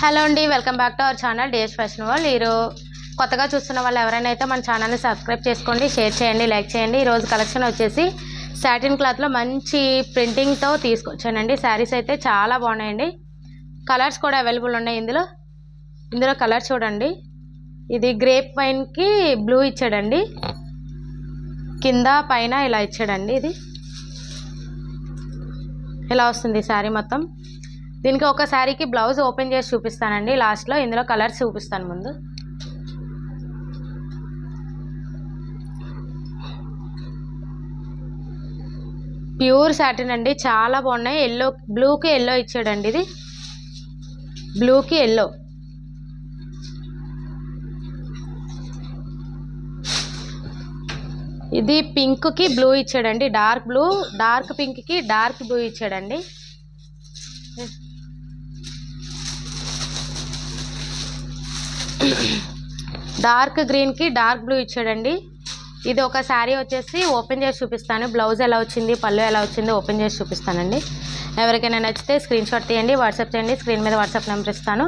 Hello అండి, welcome back to our channel DS fashion world. కొత్తగా చూస్తున్న వాళ్ళు ఎవరైనా అయితే మన ఛానల్ని సబ్స్క్రైబ్ చేసుకోండి, షేర్ చేయండి, లైక్ చేయండి. ఈరోజు కలెక్షన్ వచ్చేసి సాటిన్ క్లాత్లో మంచి ప్రింటింగ్తో తీసుకొచ్చానండి. శారీస్ అయితే చాలా బాగున్నాయండి. కలర్స్ కూడా అవైలబుల్ ఉన్నాయి. ఇందులో కలర్ చూడండి. ఇది గ్రేప్ వైన్కి బ్లూ ఇచ్చాడండి, కింద పైన ఇలా ఇచ్చాడండి. ఇది ఇలా వస్తుంది శారీ మొత్తం. దీనికి ఒక శారీకి బ్లౌజ్ ఓపెన్ చేసి చూపిస్తానండి లాస్ట్లో. ఇందులో కలర్స్ చూపిస్తాను ముందు. ప్యూర్ సాటిన్ అండి, చాలా బాగున్నాయి. ఎల్లో, బ్లూకి ఎల్లో ఇచ్చాడండి. ఇది బ్లూకి ఎల్లో, ఇది పింక్కి బ్లూ ఇచ్చాడండి. డార్క్ బ్లూ, డార్క్ పింక్కి డార్క్ బ్లూ ఇచ్చాడండి. డార్క్ గ్రీన్కి డార్క్ బ్లూ ఇచ్చాడండి. ఇది ఒక శారీ వచ్చేసి ఓపెన్ చేసి చూపిస్తాను. బ్లౌజ్ ఎలా వచ్చింది, పళ్ళు ఎలా వచ్చింది ఓపెన్ చేసి చూపిస్తానండి. ఎవరికైనా నచ్చితే స్క్రీన్ షాట్ తీయండి, వాట్సాప్ చేయండి. స్క్రీన్ మీద వాట్సాప్ నెంబర్ ఇస్తాను.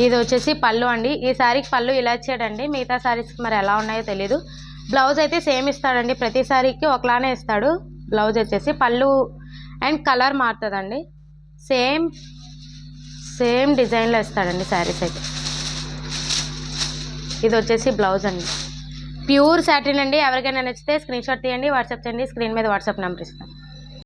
ఇది వచ్చేసి పళ్ళు అండి. ఈ శారీకి పళ్ళు ఇలా ఇచ్చాడండి. మిగతా శారీస్కి మరి ఎలా ఉన్నాయో తెలీదు. బ్లౌజ్ అయితే సేమ్ ఇస్తాడండి, ప్రతి శారీకి ఒకలానే ఇస్తాడు. బ్లౌజ్ వచ్చేసి పళ్ళు అండ్ కలర్ మారుతుందండి. సేమ్ డిజైన్లో ఇస్తాడండి శారీస్ అయితే. ఇది వచ్చేసి బ్లౌజ్ అండి. ప్యూర్ సాటిన్ అండి. ఎవరికైనా నచ్చితే స్క్రీన్ షాట్ తీయండి, వాట్సాప్ చేయండి. స్క్రీన్ మీద వాట్సాప్ నెంబర్ ఇస్తాను.